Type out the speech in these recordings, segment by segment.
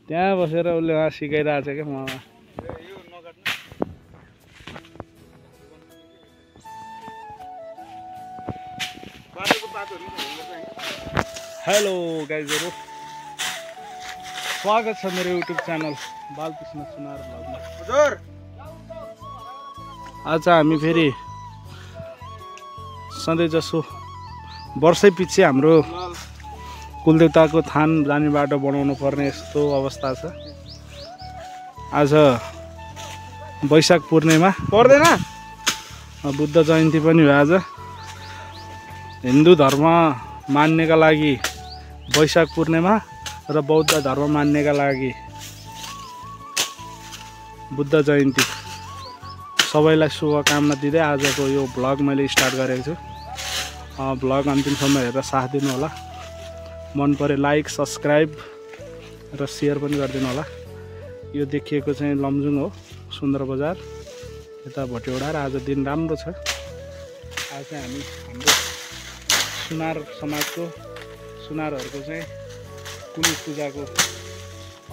त्यहाँ बसेर उसले उहाँ सिकाइरहेको छ क्या मलाई। हेलो गाइजहरु, स्वागत छ मेरो युट्युब च्यानल बालकृष्ण सुनार भ्लगमा। आज हामी फेरि सधैँ जसो वर्षै पछि हाम्रो कुलदेवताको थान जाने बाटो बनाउनु पर्ने यस्तो अवस्था छ। आज वैशाख पूर्णिमा पर्दैन, बुद्ध जयन्ती पनि हो आज। हिन्दू धर्म मान्नेका लागि वैशाख पूर्णिमा र बौद्ध धर्म मान्नेका लागि बुद्ध जयन्ती। सबैलाई शुभकामना दिँदै आजको यो भ्लग मैले स्टार्ट गरेको छु। भ्लग अन्तिमसम्म हेरेर साथ दिनु होला। मन परे लाइक, सब्सक्राइब र सेयर पनि गरिदिनु होला। यो देखिएको चाहिँ लमजुङ हो, सुन्दर बजार, यता भोटेवडा। र आज दिन राम्रो छ। आज चाहिँ हामी हाम्रो सुनार समाजको सुनारहरूको चाहिँ कुल पूजाको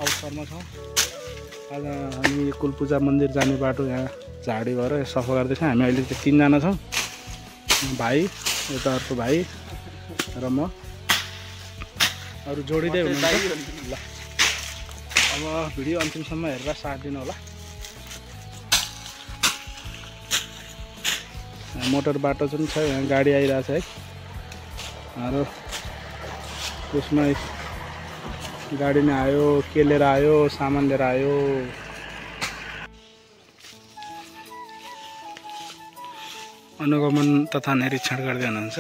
अवसरमा छौँ। आज हामी कुल पूजा मन्दिर जाने बाटो यहाँ झाडी भएर सफा गर्दैछौँ। हामी अहिले चाहिँ 3 जना छौँ, भाइ, यता अर्को भाइ र म। अरू जोडिँदै हुनुहुन्छ ल। अब भिडियो अन्तिमसम्म हेरेर साथ दिनु होला। मोटर बाटो चाहिँ छ, यहाँ गाडी आइरहेछ है। र उसमा गाडी नै आयो, के लिएर आयो, सामान लिएर आयो। अनुगमन तथा निरीक्षण गर्दै हुनुहुन्छ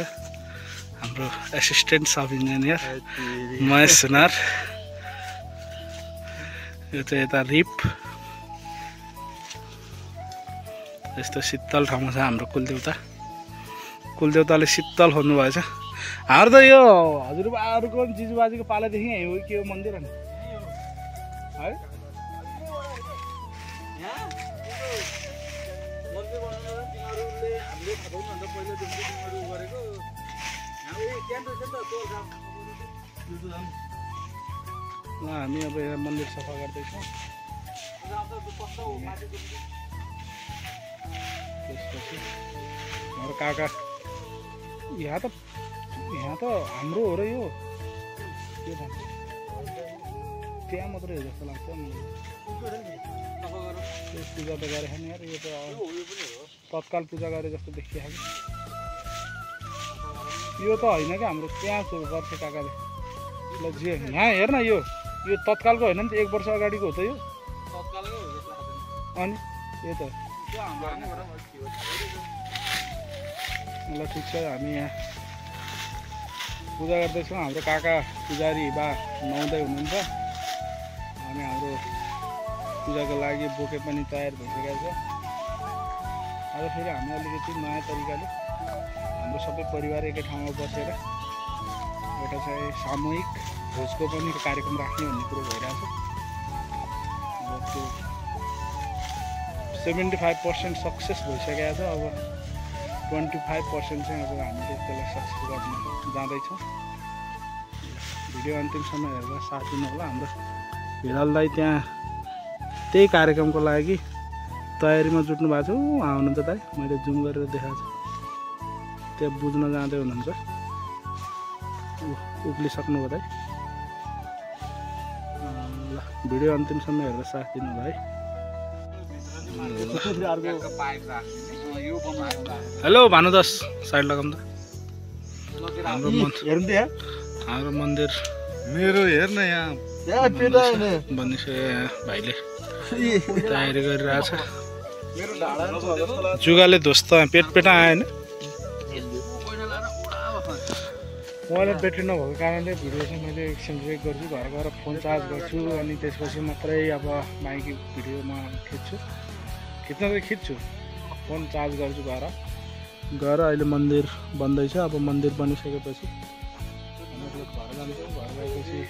हाम्रो एसिस्टेन्ट सब इन्जिनियर महेश सुनार। यो चाहिँ यता रिप। यस्तो शीतल ठाउँमा छ हाम्रो कुलदेवता। कुलदेवताले शीतल खोज्नु भएछ। हाम्रो त यो हजुरबाहरूको जिजुबाजीको पालादेखि यहीँ हो के हो मन्दिर है? ल हामी अब यहाँ मन्दिर सफा गर्दैछौँ। त्यसपछि हाम्रो काका यहाँ त हाम्रो हो र यो के भन्छ त्यहाँ मात्रै हो जस्तो लाग्छ। पूजा त गरेको नि यार, यो त तत्काल पूजा गरे जस्तो देखिहाल्यो। यो त होइन क्या हाम्रो त्यहाँ गर्छ काकाले। ल जे यहाँ हेर न, यो तत्कालको होइन नि त, 1 वर्ष अगाडिको हो त यो। अनि यो त ल ठिक छ। हामी यहाँ पूजा गर्दैछौँ। हाम्रो काका पुजारी बा नुहाउँदै हुनुहुन्छ। अनि हाम्रो पूजाको लागि बोके पनि तयार भइसकेको छ। आज फेरि हामी अलिकति नयाँ तरिकाले हाम्रो सबै परिवार एकै ठाउँमा बसेर एउटा चाहिँ सामूहिक भोजको पनि कार्यक्रम राख्ने भन्ने कुरो भइरहेछ। अब त्यो 75% सक्सेस भइसकेको छ। अब 25% चाहिँ अब हामीले त्यसलाई सक्सेस गर्न जाँदैछौँ। भिडियो अन्तिमसम्म हेरेर साथ दिनु होला। हाम्रो हिराल दाइ त्यहाँ त्यही कार्यक्रमको लागि तयारीमा जुट्नु भएको छ। आउनुहुन्छ दाइ, मैले जुम गरेर देखाएको छु। त्यहाँ बुझ्न जाँदै हुनुहुन्छ। उक्लिसक्नुभयो दाइ। ल भिडियो अन्तिमसम्म हेरेर साथ दिनु होला है। हेलो भानुदास, साइड लगाउँ त। हाम्रो मन्दिर मेरो हेर्न यहाँ बनिसक्यो। भाइले तयारी गरिरहेछ। जुगाले ध्वस्त पेट आएन। मोबाइलमा ब्याट्री नभएको कारणले भिडियो चाहिँ मैले एकछिन ब्रेक गर्छु, घर गएर फोन चार्ज गर्छु, अनि त्यसपछि मात्रै अब माइकी भिडियोमा खिच्छु। फोन चार्ज गर्छु गएर। अहिले मन्दिर बन्दैछ। अब मन्दिर बनिसकेपछि हामीले घर जान्छौँ। घर गएपछि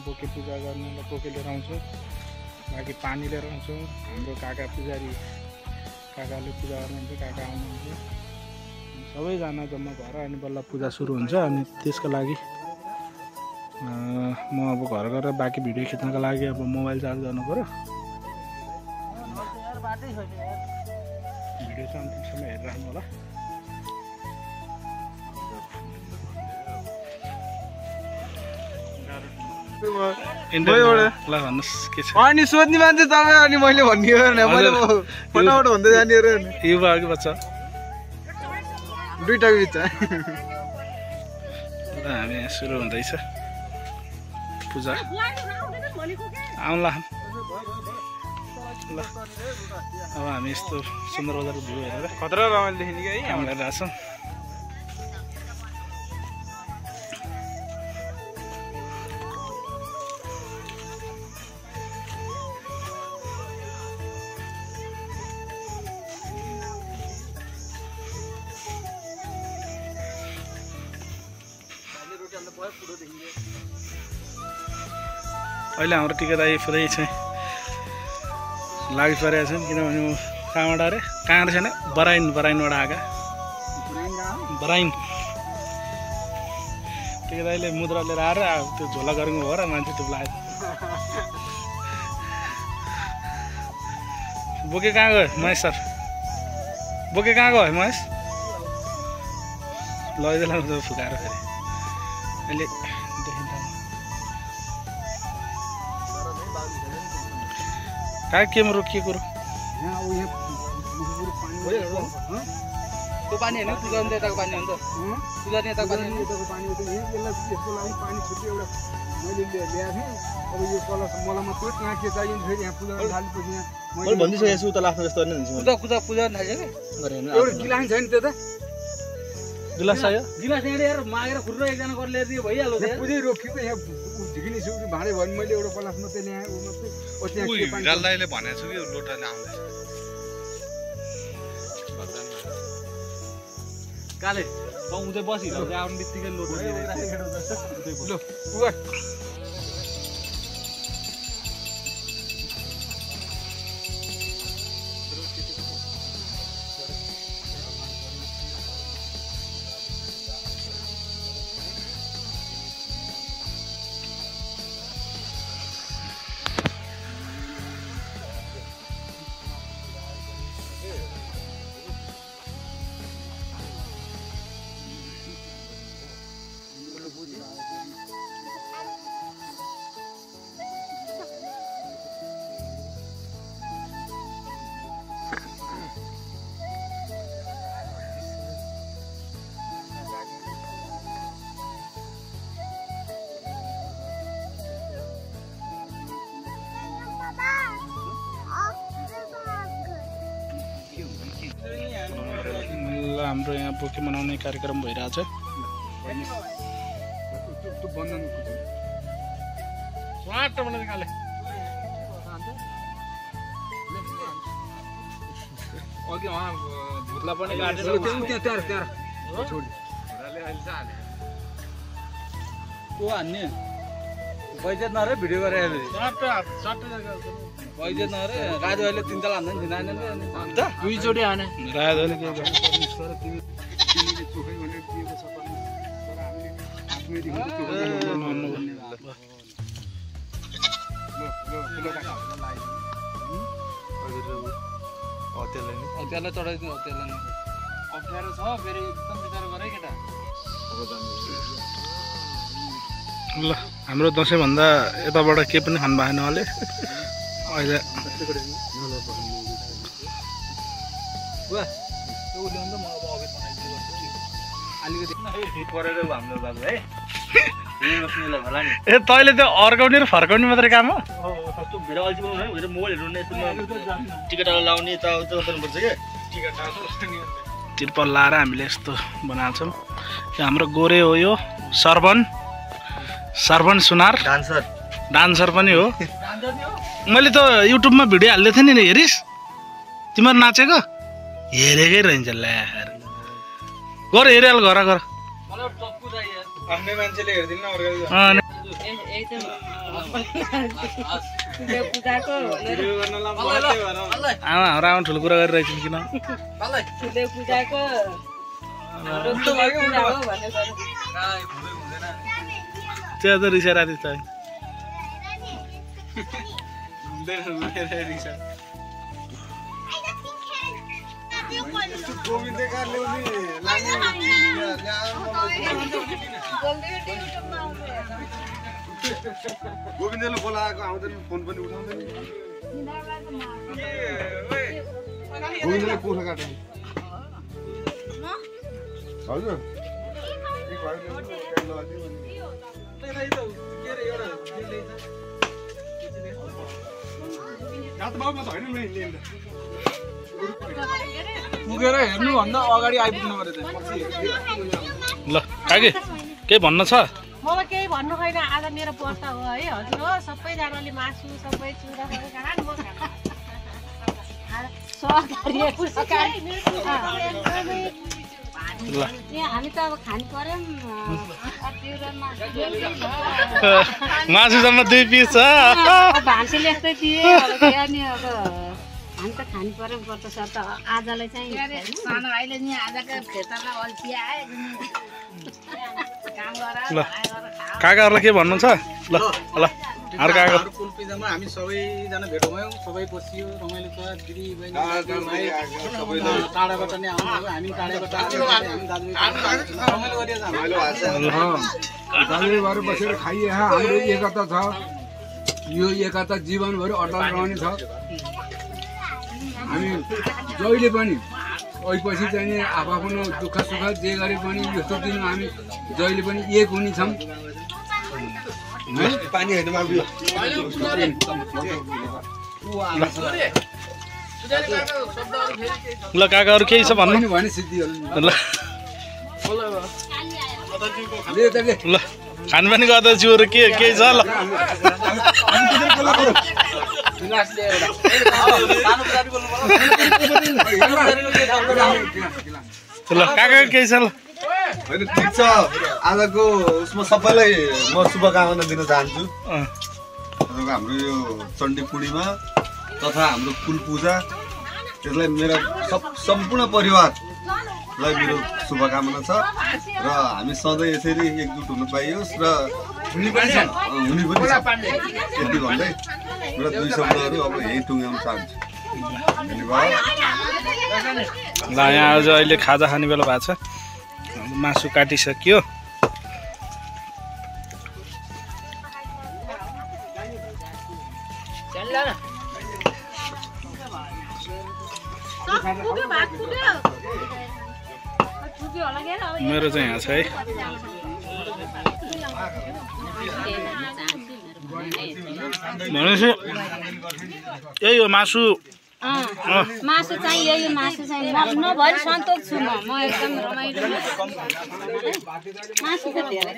बोके पूजा गर्नुलाई बोके लिएर आउँछौँ, बाँकी पानी लिएर आउँछौँ। हाम्रो काका पुजारी काकाले पूजा गर्नुहुन्छ, काका आउनुहुन्छ। सबैजना जम्मा भएर अनि बल्ल पूजा सुरु हुन्छ। अनि त्यसको लागि म अब घर गएर बाँकी भिडियो खिच्नको लागि अब मोबाइल चार्ज गर्नु पर्यो। भिडियो चाहिँ अन्तिमसम्म हेरिराख्नु होला। ल भन्नुहोस् के छ? अनि सोध्ने मान्छे तपाईँ अनि मैले भन्ने हो नि, मैले फटाफट भन्दै जाने हो नि। युवा अघि बच्चा दुईटाको बिच ल हामी यहाँ सुरु हुँदैछ पूजा। आउँला ल अब हामी यस्तो सुन्दर बजारको भ्यू हेरेर खतरा रमाइलो देखिने कि काम गरिरहेको छौँ। अहिले हाम्रो टिका दाई पुरै चाहिँ लागिपरेका छन्, किनभने म कहाँबाट अरे कहाँ छैन बराइनबाट आएका बराइन टिका दाईले मुद्रा लिएर आएर त्यो झोला गरेको हो र मान्छे त्यो लाग्यो। बोके कहाँ गयो महेश सर? बोके कहाँ गयो महेश? लैजाला फुकाएर फेरि अहिले देखिन्छ। कहाँ केमा रोकिएको कुरो? त्यो पानी होइन, पूजा यताको पानी हो नि त। पूजा यताको पानी यसको लागि पानी छुट्यो एउटा मैले ल्याएको थिएँ। अब यो कलश मलाई मात्रै यहाँ के चाहियो फेरि यहाँ पूजा थालेपछि यहाँ मैले भनिसकेको छु उता लाग्नु जस्तो होइन। पूजा थाल्छ कि एउटा गिलास छैन त्यो त? गिलास चाहियो? गिलास यहाँ मागेर खुर्रो एकजना गरेर ल्याएर दियो भइहाल्यो। पूजै रोकिएको यहाँ झिकिनी सुकी भाँडे भयो भने मैले एउटा कलश मात्रै ल्याएँ। ऊ मात्रै गालदाईले भनेको छु कि लोटा आउँदैछ काले उतै बसिरहन्छ आउने बित्तिकै लोटो ल पुगा ल हाम्रो यहाँ बोके मनाउने कार्यक्रम भइरहेछ। भुत्ला पनि हान्ने पैसा नरे भिडियो गरेर पैसा नरे राजु अहिले 3 ताल हान्दैन थिएन दुईचोटि हाने राजले के गर्छ? त्यसलाई चढाइदिनु त्यसलाई अप्ठ्यारो छ फेरि एकदम विचार गरे केटा। ल हाम्रो दसैँभन्दा यताबाट केही पनि खानु भएन अहिले अहिले ए तैँले त्यो अर्काउने र फर्काउने मात्रै काम हो? तिरपल लाएर हामीले यस्तो बनाएको छौँ। हाम्रो गोरे हो यो सर्बन सुनार डान्सर पनि हो। मैले त युट्युबमा भिडियो हाल्दै थिएँ नि, हेरिस् तिमीहरू नाचेको? हेरेकै रहन्छ ल्याएर गर हेरिहाल घर गर आफ्नै मान्छेले हेर्दिन आमा ठुलो कुरा गरिरहेछन् किन? त्यो त रिसा राति छ गोविन्दले बोलाएको आउँदैन फोन पनि उठाउँदैन गोविन्दले कोठा काट्यो हजुर पुगेर हेर्नुभन्दा अगाडि आइपुग्नु पर्यो ल काकी केही भन्न छ मलाई केही भन्नु छैन आज मेरो व्रत हो है हजुर हो सबैजनाले मासु सबै चुरा सबै खानु म हामी त अब खानु पर्यो मासुसम्म 2 पिस छ भान्सीले यस्तै दिए अब अनि अब हामी त खानु पर्यो व्रत सर त आजलाई चाहिँ सानो भाइले नि आजको खेतमा अल्छी आए काम गरेर काकाहरूलाई के भन्नु छ ल ल अरू काका कुलपिजामा हामी सबैजना भेट भयौँ सबै बसियो रमाइलो छ दिदी बहिनी टाढाबाट नै आउनुभयो हामी टाढाबाट रमाइलो गरियो दाजुभाइ भएर बसेर खाइए हाम्रो एकता छ यो एकता जीवनभरि अटल रहने छ हामी जहिले पनि पछि चाहिँ नि आफ्नो दुःख सुख जे गरे पनि यस्तो दिनमा हामी जहिले पनि एक हुने छौँ पानी हेर्नु ल काकाहरू केही छ भन्नु भने सिद्धिहरू ल खानपानी गर्दा जिउहरू के छ ल ल काका केही छ ल होइन ठिक छ आजको उसमा सबैलाई म शुभकामना दिन चाहन्छु हाम्रो यो चण्डी पूर्णिमा तथा हाम्रो कुल पूजा त्यसलाई मेरो सम्पूर्ण परिवारलाई मेरो शुभकामना छ र हामी सधैँ यसरी एकजुट हुन पाइयोस् र हुने पनि छ यति भन्दै मेरो 2 शब्दहरू अब यही टुङ्ग्याउन चाहन्छु धन्यवाद ल यहाँ आज अहिले खाजा खाने बेला भएको छ मासु काटिसक्यो मेरो चाहिँ यहाँ छ है भनेपछि यही हो मासु मासु चाहिँ यही मासु चाहिँ नभरि सन्तोष छु म एकदम रमाइलो मासु त धेरै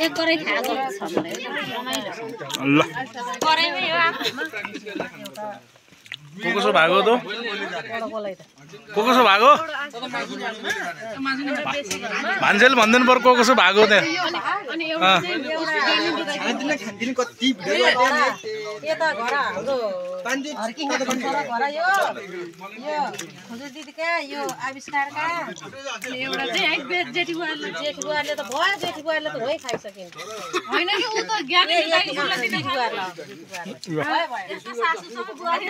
एक गरे खाएको छ ल गरेमै हो कसो भएको त कसो भएको भान्जेले भन्दैन पर्यो कसो भएको त्यहाँ यता घर हाम्रो घर यो दिदीका यो आविष्कारका एउटा चाहिँ है जेठी बुवाले त भयो जेठी बुवाले त होइ खाइसक्यो होइन कि उ त ज्ञानी सासुसँग बुहारी